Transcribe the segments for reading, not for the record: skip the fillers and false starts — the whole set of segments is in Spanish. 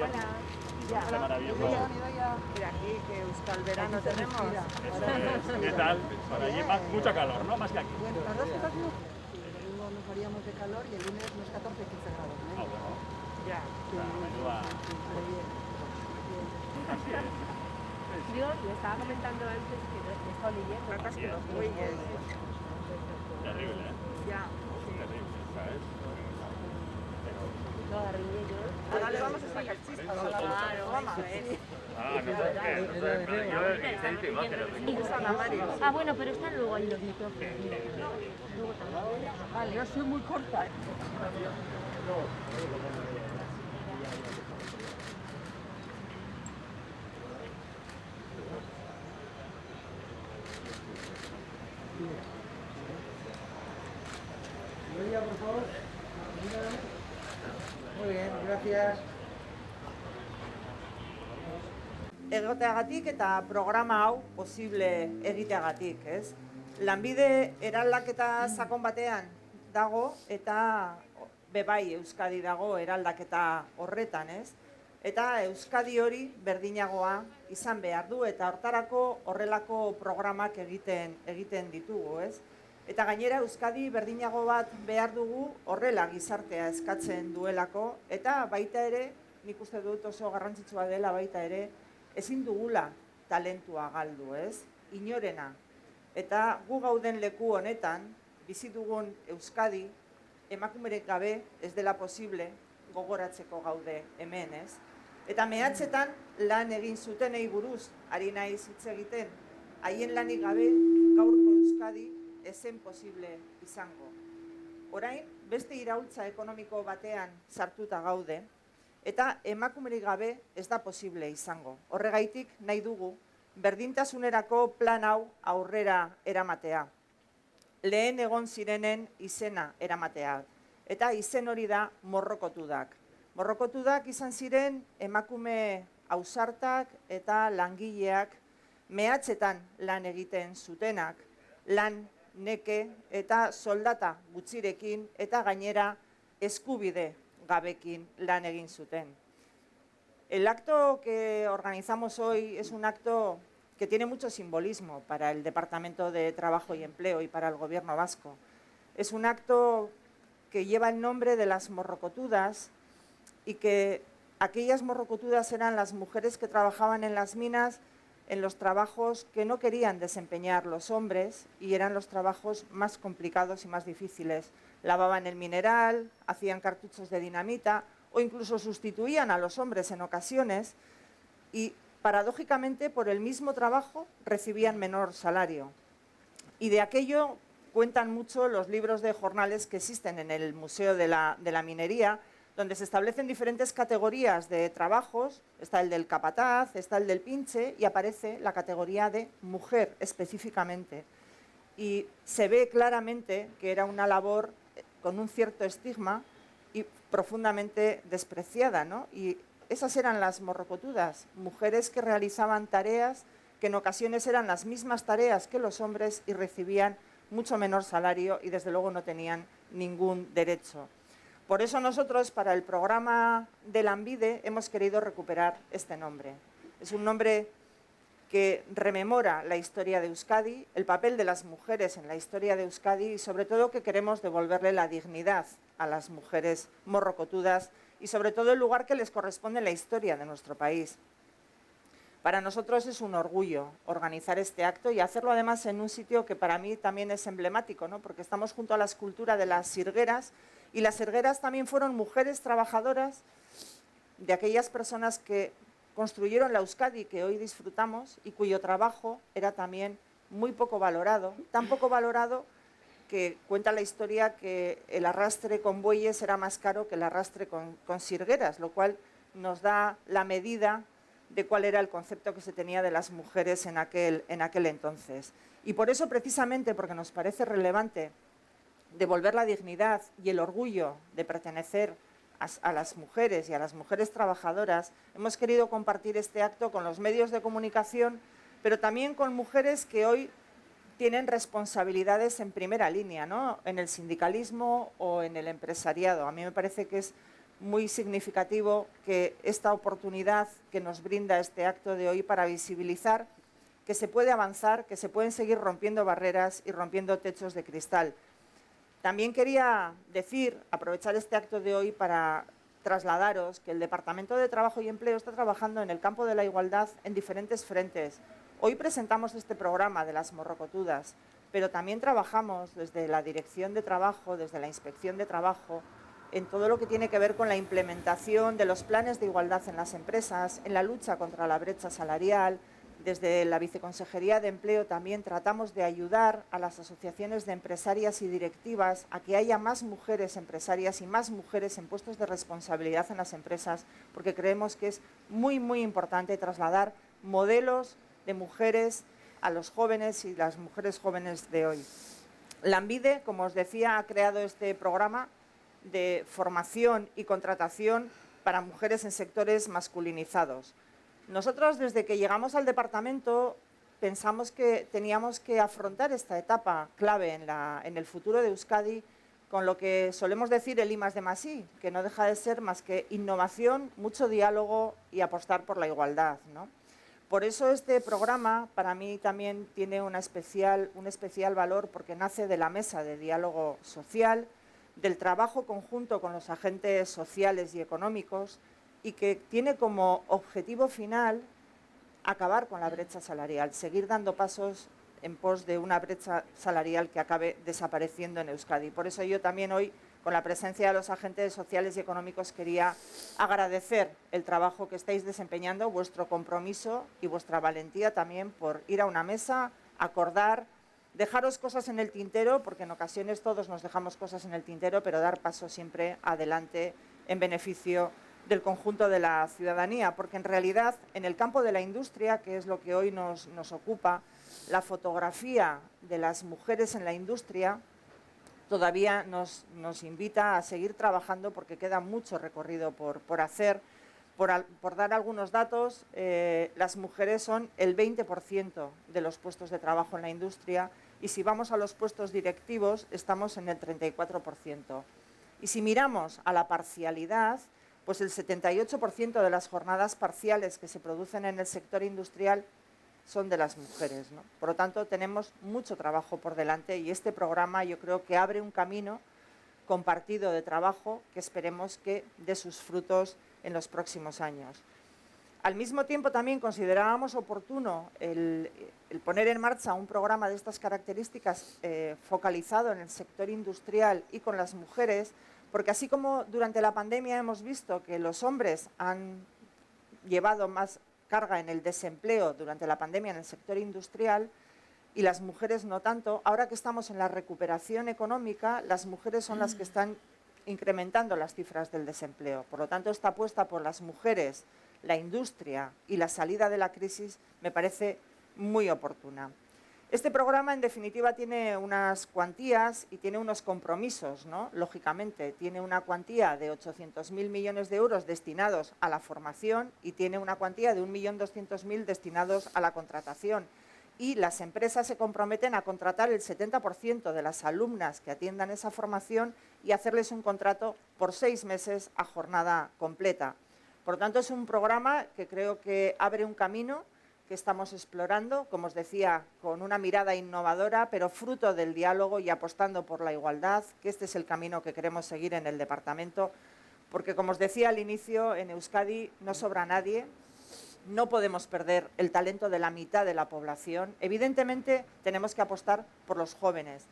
bien. Hola. Qué maravilloso. Mira aquí que Euskal Verano tenemos. Eso es. ¿Qué tal? Por allí mucho calor, ¿no? Más que aquí. Bueno, la verdad es que está haciendo... Sí, el domingo nos haríamos de calor y el lunes unos 14-15 grados. Ah, bueno. Ya. Sí, menuda. pero bien. Así es. Yo le estaba comentando antes que he estado leyendo casi Bien. los bueyes. Terrible, ¿eh? Ya. Terrible, ¿sabes? No, Arriñellos. Ahora le vamos a sacar chispas a la Claro, programa. eso es. Ah, no sé qué. No sé, pero yo intento imágenes. Ah, bueno, pero están luego ahí los micrófonos. Luego también. Vale, yo soy muy corta. Por favor. Muy bien, gracias. Egoteagatik eta programa hau posible egiteagatik, ez? Lanbide eraldaketa sakon batean dago eta bebai Euskadi dago eraldaketa horretan, ez? Eta Euskadi hori berdinagoa izan behar du eta hortarako horrelako programak egiten ditugu, ez? Eta gainera Euskadi berdinago bat behar dugu horrela gizartea eskatzen duelako eta baita ere, nik uste dut oso garrantzitsua dela baita ere, ezin dugula talentua galdu, ez? Inorena. Eta gu gauden leku honetan, bizi dugun Euskadi, emakumerik gabe ez dela posible gogoratzeko gaude hemen, ez? Eta mehatzetan lan egin zutenei buruz ari naiz hitz egiten, haien lanik gabe gaurko Euskadi ezen posible izango. Orain, beste iraultza ekonomiko batean sartuta gaude, eta emakumerik gabe ez da posible izango. Horregaitik nahi dugu berdintasunerako plan hau aurrera eramatea. Lehen egon zirenen izena eramatea. Eta izen hori da morrokotudak. Morrokotudak izan ziren emakume ausartak eta langileak mehatzetan lan egiten zutenak, lan neke eta soldata gutxirekin eta gainera eskubide gabekin lan egin zuten. El acto que organizamos hoy es un acto que tiene mucho simbolismo para el Departamento de Trabajo y Empleo y para el Gobierno vasco. Es un acto que lleva el nombre de las morrocotudas y que aquellas morrocotudas eran las mujeres que trabajaban en las minas en los trabajos que no querían desempeñar los hombres y eran los trabajos más complicados y más difíciles. Lavaban el mineral, hacían cartuchos de dinamita o incluso sustituían a los hombres en ocasiones y paradójicamente por el mismo trabajo recibían menor salario. Y de aquello cuentan mucho los libros de jornales que existen en el Museo de la Minería, donde se establecen diferentes categorías de trabajos, está el del capataz, está el del pinche y aparece la categoría de mujer específicamente. Y se ve claramente que era una labor con un cierto estigma y profundamente despreciada, ¿no? Y esas eran las morrocotudas, mujeres que realizaban tareas que en ocasiones eran las mismas tareas que los hombres y recibían mucho menor salario y desde luego no tenían ningún derecho. Por eso nosotros, para el programa de Lanbide, hemos querido recuperar este nombre. Es un nombre que rememora la historia de Euskadi, el papel de las mujeres en la historia de Euskadi y sobre todo que queremos devolverle la dignidad a las mujeres morrocotudas y sobre todo el lugar que les corresponde en la historia de nuestro país. Para nosotros es un orgullo organizar este acto y hacerlo además en un sitio que para mí también es emblemático, ¿no? Porque estamos junto a la escultura de las sirgueras y las sirgueras también fueron mujeres trabajadoras de aquellas personas que construyeron la Euskadi que hoy disfrutamos y cuyo trabajo era también muy poco valorado, tan poco valorado que cuenta la historia que el arrastre con bueyes era más caro que el arrastre con sirgueras, lo cual nos da la medida de cuál era el concepto que se tenía de las mujeres en aquel entonces. Y por eso, precisamente, porque nos parece relevante devolver la dignidad y el orgullo de pertenecer a las mujeres y a las mujeres trabajadoras, hemos querido compartir este acto con los medios de comunicación, pero también con mujeres que hoy tienen responsabilidades en primera línea, ¿no? En el sindicalismo o en el empresariado. A mí me parece que es muy significativo que esta oportunidad que nos brinda este acto de hoy para visibilizar que se puede avanzar, que se pueden seguir rompiendo barreras y rompiendo techos de cristal. También quería aprovechar este acto de hoy para trasladaros que el Departamento de Trabajo y Empleo está trabajando en el campo de la igualdad en diferentes frentes. Hoy presentamos este programa de las morrocotudas, pero también trabajamos desde la Dirección de Trabajo, desde la Inspección de Trabajo, en todo lo que tiene que ver con la implementación de los planes de igualdad en las empresas, en la lucha contra la brecha salarial. Desde la Viceconsejería de Empleo también tratamos de ayudar a las asociaciones de empresarias y directivas a que haya más mujeres empresarias y más mujeres en puestos de responsabilidad en las empresas, porque creemos que es muy, muy importante trasladar modelos de mujeres a los jóvenes y las mujeres jóvenes de hoy. Lanbide, como os decía, ha creado este programa de formación y contratación para mujeres en sectores masculinizados. Nosotros, desde que llegamos al departamento, pensamos que teníamos que afrontar esta etapa clave en el futuro de Euskadi con lo que solemos decir el I+D+I, que no deja de ser más que innovación, mucho diálogo y apostar por la igualdad, ¿no? Por eso este programa para mí también tiene un especial valor, porque nace de la mesa de diálogo social, del trabajo conjunto con los agentes sociales y económicos, y que tiene como objetivo final acabar con la brecha salarial, seguir dando pasos en pos de una brecha salarial que acabe desapareciendo en Euskadi. Por eso yo también hoy, con la presencia de los agentes sociales y económicos, quería agradecer el trabajo que estáis desempeñando, vuestro compromiso y vuestra valentía también por ir a una mesa, acordar, dejaros cosas en el tintero, porque en ocasiones todos nos dejamos cosas en el tintero, pero dar paso siempre adelante en beneficio del conjunto de la ciudadanía, porque en realidad en el campo de la industria, que es lo que hoy nos ocupa, la fotografía de las mujeres en la industria todavía nos invita a seguir trabajando, porque queda mucho recorrido por hacer. Por dar algunos datos, las mujeres son el 20% de los puestos de trabajo en la industria, y si vamos a los puestos directivos estamos en el 34%. Y si miramos a la parcialidad, pues el 78% de las jornadas parciales que se producen en el sector industrial son de las mujeres, ¿no? Por lo tanto, tenemos mucho trabajo por delante, y este programa yo creo que abre un camino compartido de trabajo que esperemos que dé sus frutos en los próximos años. Al mismo tiempo, también considerábamos oportuno el poner en marcha un programa de estas características focalizado en el sector industrial y con las mujeres, porque así como durante la pandemia hemos visto que los hombres han llevado más carga en el desempleo durante la pandemia en el sector industrial y las mujeres no tanto, ahora que estamos en la recuperación económica, las mujeres son las que están incrementando las cifras del desempleo. Por lo tanto, esta apuesta por las mujeres, la industria y la salida de la crisis me parece muy oportuna. Este programa, en definitiva, tiene unas cuantías y tiene unos compromisos, ¿no? Lógicamente, tiene una cuantía de 800.000 millones de euros destinados a la formación y tiene una cuantía de 1.200.000 destinados a la contratación. Y las empresas se comprometen a contratar el 70% de las alumnas que atiendan esa formación y hacerles un contrato por 6 meses a jornada completa. Por lo tanto, es un programa que creo que abre un camino que estamos explorando, como os decía, con una mirada innovadora, pero fruto del diálogo y apostando por la igualdad, que este es el camino que queremos seguir en el departamento, porque, como os decía al inicio, en Euskadi no sobra nadie, no podemos perder el talento de la mitad de la población. Evidentemente, tenemos que apostar por los jóvenes.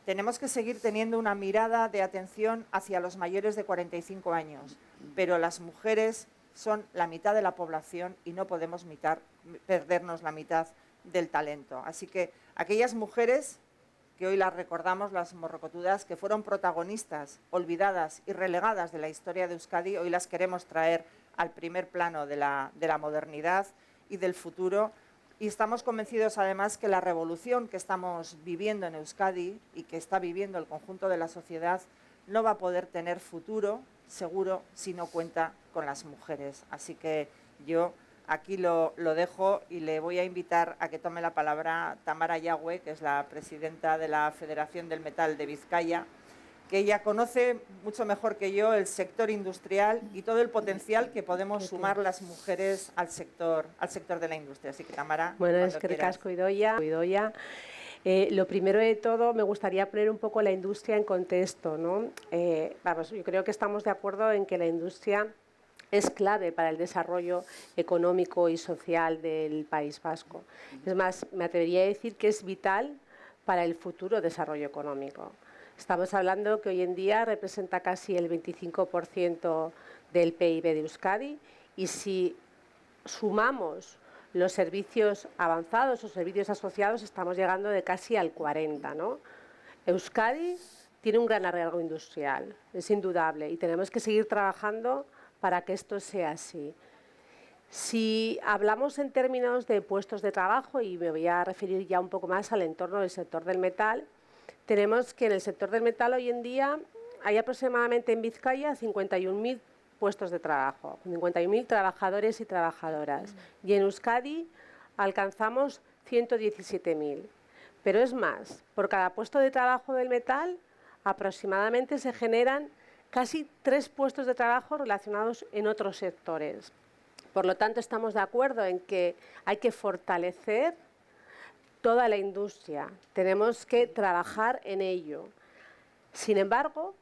Tenemos que seguir teniendo una mirada de atención hacia los mayores de 45 años, pero las mujeres son la mitad de la población y no podemos perdernos la mitad del talento. Así que aquellas mujeres que hoy las recordamos, las morrocotudas, que fueron protagonistas, olvidadas y relegadas de la historia de Euskadi, hoy las queremos traer al primer plano de la modernidad y del futuro. Y estamos convencidos, además, que la revolución que estamos viviendo en Euskadi y que está viviendo el conjunto de la sociedad no va a poder tener futuro seguro si no cuenta con las mujeres. Así que yo aquí lo dejo y le voy a invitar a que tome la palabra Tamara Yagüe, que es la presidenta de la Federación del Metal de Vizcaya, que ella conoce mucho mejor que yo el sector industrial y todo el potencial que podemos sumar las mujeres al sector de la industria. Así que, Tamara, bueno, cuando es que quieras. ricasco, Idoia. Lo primero de todo, me gustaría poner un poco la industria en contexto, ¿no? Vamos, yo creo que estamos de acuerdo en que la industria es clave para el desarrollo económico y social del País Vasco. Es más, me atrevería a decir que es vital para el futuro desarrollo económico. Estamos hablando que hoy en día representa casi el 25% del PIB de Euskadi y si sumamos los servicios avanzados o servicios asociados estamos llegando de casi al 40%, ¿no? Euskadi tiene un gran arraigo industrial, es indudable, y tenemos que seguir trabajando para que esto sea así. Si hablamos en términos de puestos de trabajo, y me voy a referir ya un poco más al entorno del sector del metal, tenemos que en el sector del metal hoy en día hay aproximadamente en Vizcaya 51.000 puestos de trabajo, 51.000 trabajadores y trabajadoras. Y en Euskadi alcanzamos 117.000. Pero es más, por cada puesto de trabajo del metal aproximadamente se generan casi 3 puestos de trabajo relacionados en otros sectores. Por lo tanto, estamos de acuerdo en que hay que fortalecer toda la industria. Tenemos que trabajar en ello. Sin embargo,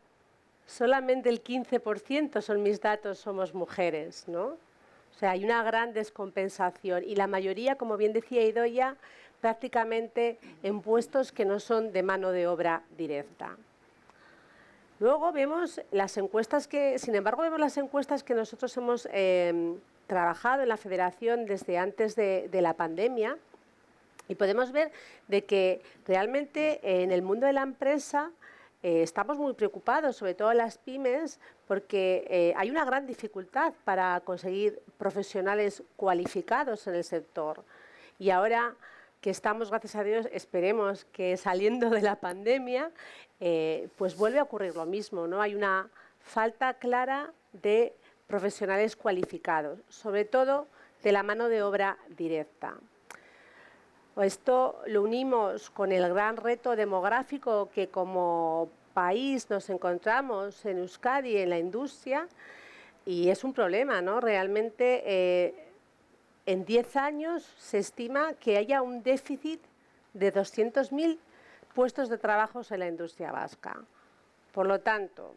solamente el 15% son mis datos, somos mujeres, ¿no? O sea, hay una gran descompensación y la mayoría, como bien decía Idoia, prácticamente en puestos que no son de mano de obra directa. Luego vemos las encuestas que, sin embargo, vemos las encuestas que nosotros hemos trabajado en la Federación desde antes de la pandemia y podemos ver de que realmente en el mundo de la empresa estamos muy preocupados, sobre todo las pymes, porque hay una gran dificultad para conseguir profesionales cualificados en el sector. Y ahora que estamos, gracias a Dios, esperemos que saliendo de la pandemia, pues vuelve a ocurrir lo mismo, ¿no? Hay una falta clara de profesionales cualificados, sobre todo de la mano de obra directa. Esto lo unimos con el gran reto demográfico que como país nos encontramos en Euskadi, en la industria, y es un problema, ¿no? Realmente en 10 años se estima que haya un déficit de 200.000 puestos de trabajo en la industria vasca. Por lo tanto,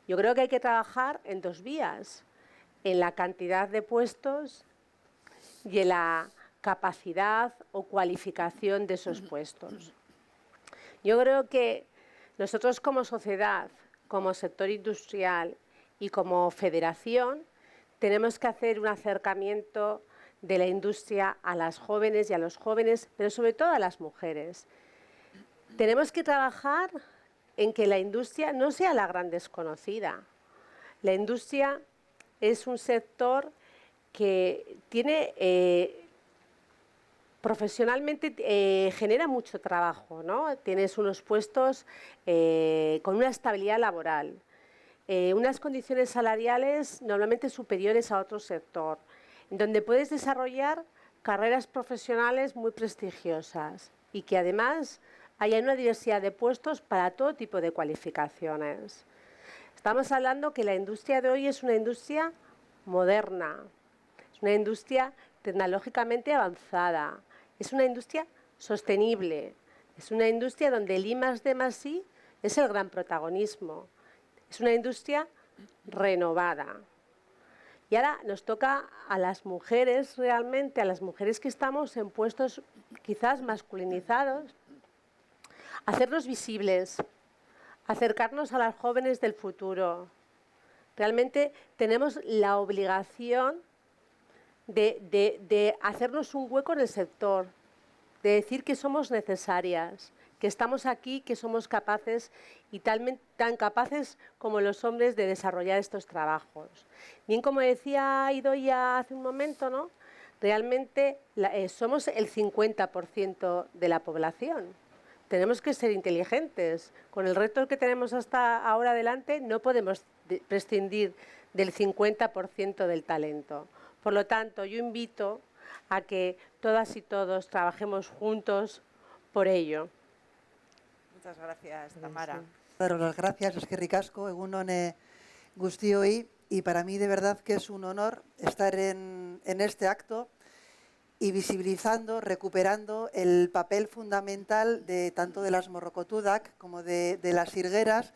yo creo que hay que trabajar en 2 vías, en la cantidad de puestos y en la capacidad o cualificación de esos puestos. Yo creo que nosotros como sociedad, como sector industrial y como federación, tenemos que hacer un acercamiento de la industria a las jóvenes y a los jóvenes, pero sobre todo a las mujeres. Tenemos que trabajar en que la industria no sea la gran desconocida. La industria es un sector que tiene profesionalmente genera mucho trabajo, ¿no? Tienes unos puestos con una estabilidad laboral, unas condiciones salariales normalmente superiores a otro sector, donde puedes desarrollar carreras profesionales muy prestigiosas y que además haya una diversidad de puestos para todo tipo de cualificaciones. Estamos hablando que la industria de hoy es una industria moderna, es una industria tecnológicamente avanzada, es una industria sostenible, es una industria donde el I+D+I es el gran protagonismo, es una industria renovada. Y ahora nos toca a las mujeres realmente, a las mujeres que estamos en puestos quizás masculinizados, hacernos visibles, acercarnos a las jóvenes del futuro. Realmente tenemos la obligación de hacernos un hueco en el sector, de decir que somos necesarias, que estamos aquí, que somos capaces y tan capaces como los hombres de desarrollar estos trabajos. Bien, como decía Idoia hace un momento, ¿no? Realmente somos el 50% de la población. Tenemos que ser inteligentes. Con el reto que tenemos hasta ahora adelante no podemos prescindir del 50% del talento. Por lo tanto, yo invito a que todas y todos trabajemos juntos por ello. Muchas gracias, Tamara. Sí. daros las gracias, eskerrik asko, egun on guztioi, y para mí de verdad que es un honor estar en este acto y visibilizando, recuperando el papel fundamental de tanto de las morrocotudac como de las sirgueras,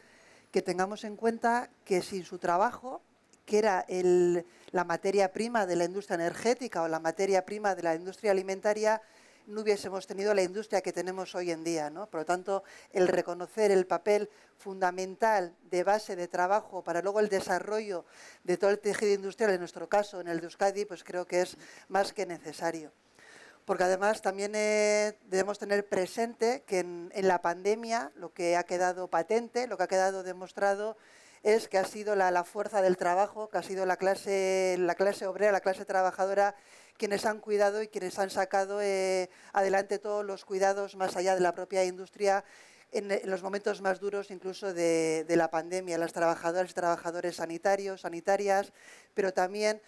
que tengamos en cuenta que sin su trabajo, que era la materia prima de la industria energética o la materia prima de la industria alimentaria, no hubiésemos tenido la industria que tenemos hoy en día, ¿no? Por lo tanto, el reconocer el papel fundamental de base de trabajo para luego el desarrollo de todo el tejido industrial, en nuestro caso, en el de Euskadi, pues creo que es más que necesario. Porque además también debemos tener presente que en la pandemia lo que ha quedado patente, lo que ha quedado demostrado es que ha sido la fuerza del trabajo, que ha sido la clase obrera, la clase trabajadora, quienes han cuidado y quienes han sacado adelante todos los cuidados más allá de la propia industria en los momentos más duros incluso de la pandemia, las trabajadoras y trabajadores sanitarios, sanitarias, pero también,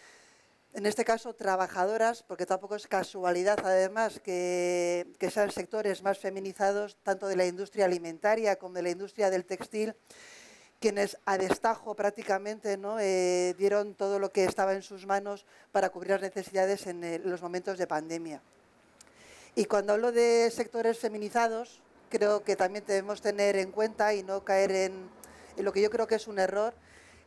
en este caso, trabajadoras, porque tampoco es casualidad además que sean sectores más feminizados, tanto de la industria alimentaria como de la industria del textil, quienes a destajo prácticamente, ¿no? Dieron todo lo que estaba en sus manos para cubrir las necesidades en los momentos de pandemia. Y cuando hablo de sectores feminizados, creo que también debemos tener en cuenta y no caer en lo que yo creo que es un error,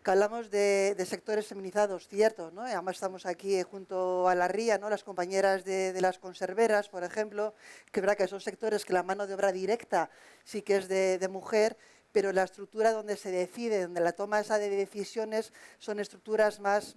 que hablamos de sectores feminizados, cierto, ¿no? Además estamos aquí junto a la ría, ¿no? Las compañeras de las conserveras, por ejemplo, que es verdad que son sectores que la mano de obra directa sí que es de mujer, pero la estructura donde se decide, donde la toma esa de decisiones, son estructuras más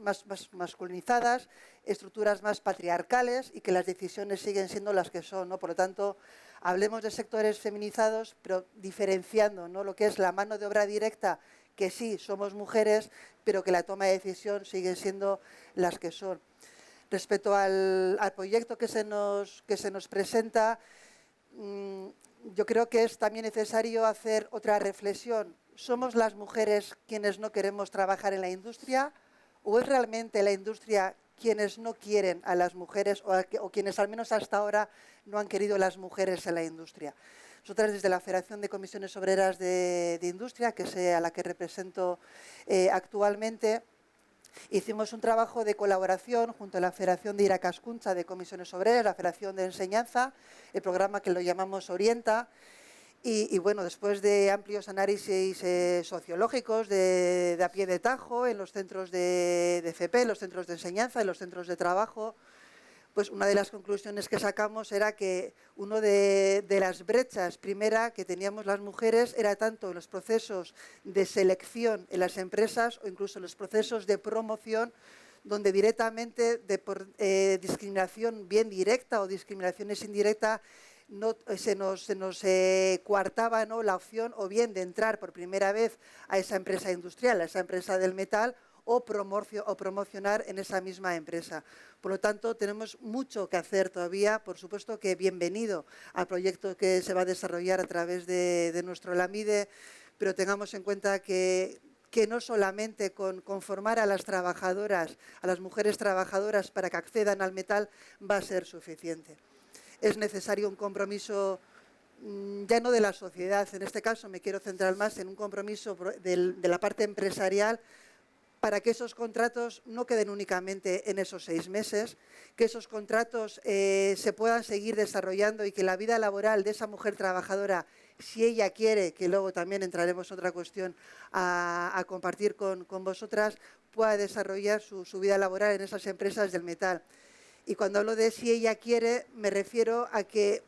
masculinizadas, estructuras más patriarcales y que las decisiones siguen siendo las que son, ¿no? Por lo tanto, hablemos de sectores feminizados, pero diferenciando, ¿no? Lo que es la mano de obra directa, que sí, somos mujeres, pero que la toma de decisión siguen siendo las que son. Respecto al proyecto que se nos presenta, yo creo que es también necesario hacer otra reflexión. ¿Somos las mujeres quienes no queremos trabajar en la industria? ¿O es realmente la industria quienes no quieren a las mujeres o quienes al menos hasta ahora no han querido las mujeres en la industria? Nosotras desde la Federación de Comisiones Obreras de Industria, que es a la que represento actualmente, hicimos un trabajo de colaboración junto a la Federación de Irakaskuntza de Comisiones Obreras, la Federación de Enseñanza, el programa que lo llamamos Orienta, y bueno, después de amplios análisis sociológicos de a pie de tajo en los centros de FP, en los centros de enseñanza, en los centros de trabajo, pues una de las conclusiones que sacamos era que una de las brechas primera que teníamos las mujeres era tanto en los procesos de selección en las empresas o incluso en los procesos de promoción, donde directamente por discriminación bien directa o discriminaciones indirectas se nos coartaba, ¿no? La opción o bien de entrar por primera vez a esa empresa industrial, a esa empresa del metal, o promocionar en esa misma empresa. Por lo tanto, tenemos mucho que hacer todavía. Por supuesto que bienvenido al proyecto que se va a desarrollar a través de nuestro LAMIDE, pero tengamos en cuenta que no solamente con formar a las trabajadoras, a las mujeres trabajadoras para que accedan al metal va a ser suficiente. Es necesario un compromiso ya no de la sociedad, en este caso me quiero centrar más en un compromiso de la parte empresarial, para que esos contratos no queden únicamente en esos 6 meses, que esos contratos se puedan seguir desarrollando y que la vida laboral de esa mujer trabajadora, si ella quiere, que luego también entraremos en otra cuestión a compartir con vosotras, pueda desarrollar su vida laboral en esas empresas del metal. Y cuando hablo de si ella quiere, me refiero a que,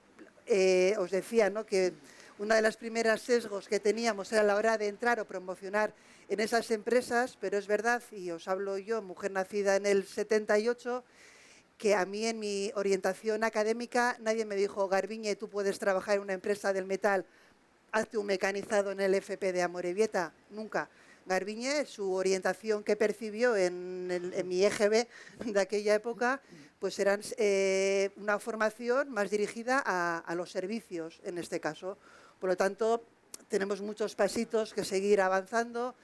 os decía, ¿no?, que una de las primeras sesgos que teníamos era a la hora de entrar o promocionar en esas empresas, pero es verdad, y os hablo yo, mujer nacida en el 78, que a mí en mi orientación académica nadie me dijo, Garbiñe, tú puedes trabajar en una empresa del metal, hazte un mecanizado en el FP de Amorebieta, nunca. Garbiñe, su orientación que percibió en mi EGB de aquella época, pues eran una formación más dirigida a los servicios, en este caso. Por lo tanto, tenemos muchos pasitos que seguir avanzando.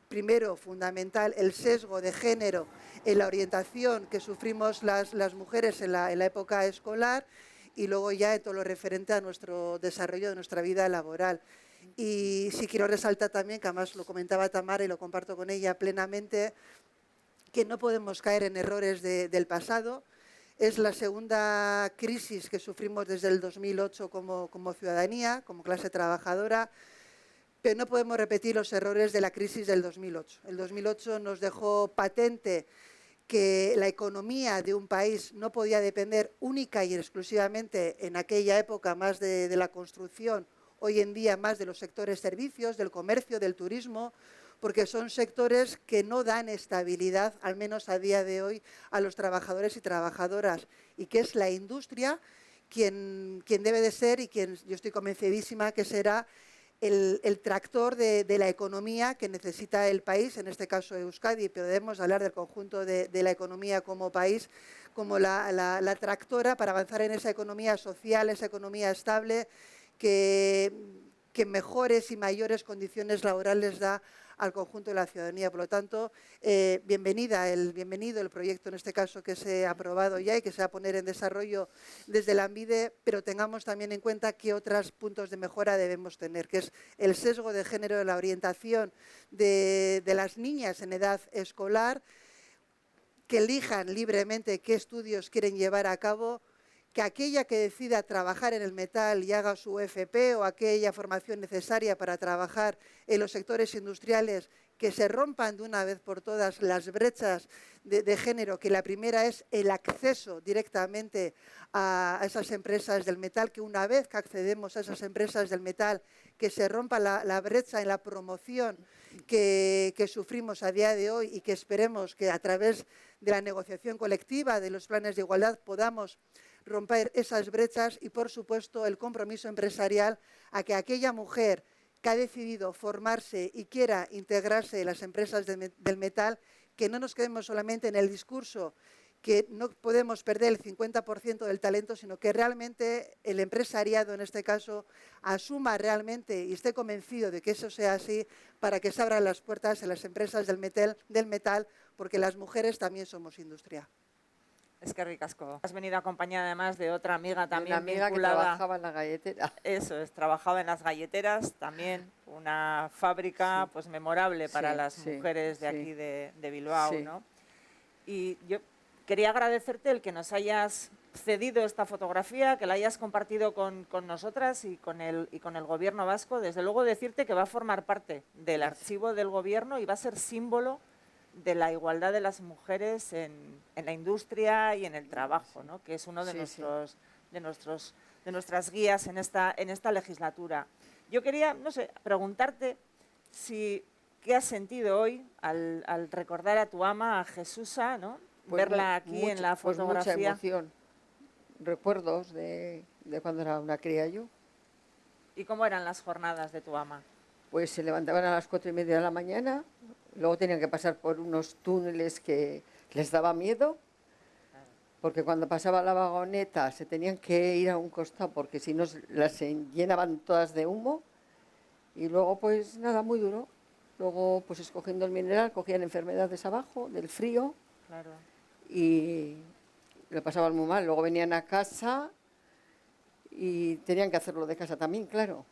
Primero, fundamental, el sesgo de género en la orientación que sufrimos las mujeres en la época escolar y luego ya en todo lo referente a nuestro desarrollo de nuestra vida laboral. Y sí quiero resaltar también, que además lo comentaba Tamara y lo comparto con ella plenamente, que no podemos caer en errores del pasado. Es la segunda crisis que sufrimos desde el 2008 como ciudadanía, como clase trabajadora, pero no podemos repetir los errores de la crisis del 2008. El 2008 nos dejó patente que la economía de un país no podía depender única y exclusivamente en aquella época más de la construcción, hoy en día más de los sectores servicios, del comercio, del turismo, porque son sectores que no dan estabilidad, al menos a día de hoy, a los trabajadores y trabajadoras, y que es la industria quien debe de ser y quien yo estoy convencidísima que será el tractor de la economía que necesita el país, en este caso Euskadi, pero debemos hablar del conjunto de la economía como país, como la tractora para avanzar en esa economía social, esa economía estable, que mejores y mayores condiciones laborales da al conjunto de la ciudadanía. Por lo tanto, bienvenido el proyecto, en este caso, que se ha aprobado ya y que se va a poner en desarrollo desde Lanbide, pero tengamos también en cuenta qué otros puntos de mejora debemos tener, que es el sesgo de género de la orientación de las niñas en edad escolar, que elijan libremente qué estudios quieren llevar a cabo, que aquella que decida trabajar en el metal y haga su FP o aquella formación necesaria para trabajar en los sectores industriales, que se rompan de una vez por todas las brechas de género, que la primera es el acceso directamente a esas empresas del metal, que una vez que accedemos a esas empresas del metal, que se rompa la brecha en la promoción que sufrimos a día de hoy y que esperemos que a través de la negociación colectiva, de los planes de igualdad, podamos romper esas brechas y, por supuesto, el compromiso empresarial a que aquella mujer que ha decidido formarse y quiera integrarse en las empresas del metal, que no nos quedemos solamente en el discurso, que no podemos perder el 50% del talento, sino que realmente el empresariado, en este caso, asuma realmente y esté convencido de que eso sea así para que se abran las puertas en las empresas del metal, porque las mujeres también somos industria. Es que ricasco. Has venido acompañada además de otra amiga también una amiga vinculada. que trabajaba en la galletera. Eso es, trabajaba en las galleteras, también una fábrica pues memorable para las mujeres de aquí de Bilbao, Sí. ¿no? Y yo quería agradecerte el que nos hayas cedido esta fotografía, que la hayas compartido con nosotras y con el Gobierno vasco. Desde luego decirte que va a formar parte del archivo del Gobierno y va a ser símbolo de la igualdad de las mujeres en la industria y en el trabajo, ¿no? Que es uno de nuestras guías en esta legislatura. Yo quería, no sé, preguntarte qué has sentido hoy al recordar a tu ama, a Jesusa, ¿no? Pues verla aquí en la fotografía. Pues mucha emoción, recuerdos de cuando era una cría yo. ¿Y cómo eran las jornadas de tu ama? Pues se levantaban a las 4:30 de la mañana, luego tenían que pasar por unos túneles que les daba miedo, porque cuando pasaba la vagoneta se tenían que ir a un costado porque si no las llenaban todas de humo, y luego pues nada, muy duro. Luego pues escogiendo el mineral cogían enfermedades abajo, del frío, Claro. y lo pasaban muy mal. Luego venían a casa y tenían que hacerlo de casa también, claro.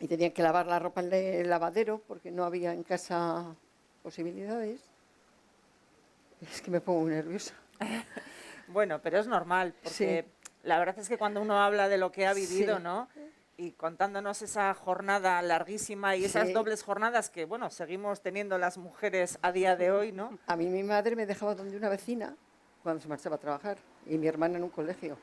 Y tenían que lavar la ropa en el lavadero porque no había en casa posibilidades. Es que me pongo muy nerviosa. Bueno, pero es normal, porque la verdad es que cuando uno habla de lo que ha vivido, ¿no? Y contándonos esa jornada larguísima y esas dobles jornadas que, bueno, seguimos teniendo las mujeres a día de hoy, ¿no? A mí mi madre me dejaba donde una vecina cuando se marchaba a trabajar y mi hermana en un colegio.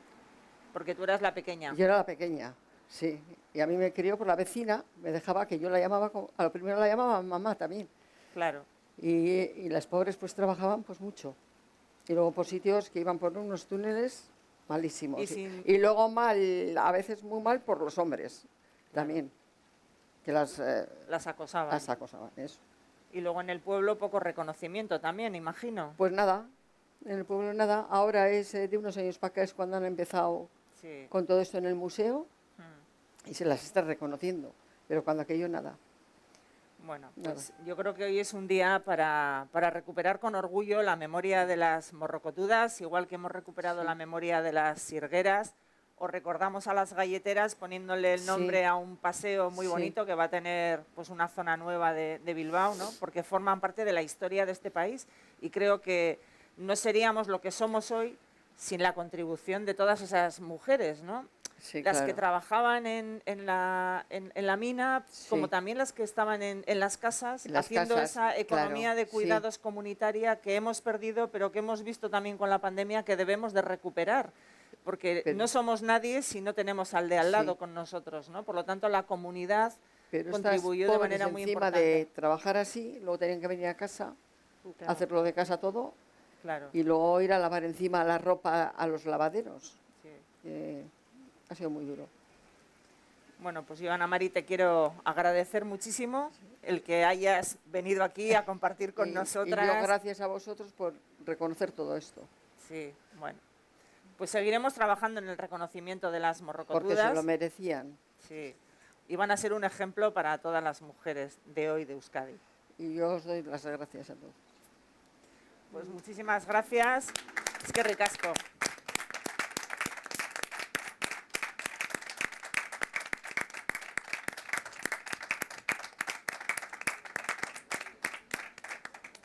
Porque tú eras la pequeña. Yo era la pequeña, sí. Y a mí me crió por la vecina, me dejaba que yo la llamaba, a lo primero la llamaba mamá también. Claro. Y las pobres pues trabajaban pues mucho. Y luego por sitios que iban por unos túneles malísimos. Y luego mal, a veces muy mal por los hombres también, que las acosaban. Las acosaban, eso. Y luego en el pueblo poco reconocimiento también, imagino. Pues nada, en el pueblo nada. Ahora es de unos años para acá es cuando han empezado con todo esto en el museo y se las está reconociendo, pero cuando aquello nada. Bueno, pues yo creo que hoy es un día para recuperar con orgullo la memoria de las morrocotudas, igual que hemos recuperado la memoria de las sirgueras. os recordamos a las galleteras poniéndole el nombre a un paseo muy bonito que va a tener pues una zona nueva de Bilbao, ¿no? Porque forman parte de la historia de este país y creo que no seríamos lo que somos hoy sin la contribución de todas esas mujeres, ¿no? Sí, Las claro. que trabajaban en la mina, como también las que estaban en las casas, En las haciendo casas, esa economía claro, de cuidados comunitaria que hemos perdido, pero que hemos visto también con la pandemia que debemos de recuperar. Porque Pero- no somos nadie si no tenemos al de al lado Sí. con nosotros, ¿no? Por lo tanto, la comunidad Pero contribuyó de pobres, manera muy encima importante. de trabajar así, luego tenían que venir a casa, Claro, hacerlo de casa todo claro, y luego ir a lavar encima la ropa a los lavaderos. sí. Ha sido muy duro. Bueno, pues yo, Ana Mari, te quiero agradecer muchísimo el que hayas venido aquí a compartir con Y nosotras. yo gracias a vosotros por reconocer todo esto, Sí, bueno. Pues seguiremos trabajando en el reconocimiento de las porque se morrocotudas. lo merecían. Sí. Y van a ser un ejemplo para todas las mujeres de hoy de Euskadi. Y yo os doy las gracias a todos. Pues muchísimas gracias. Es que ricasco.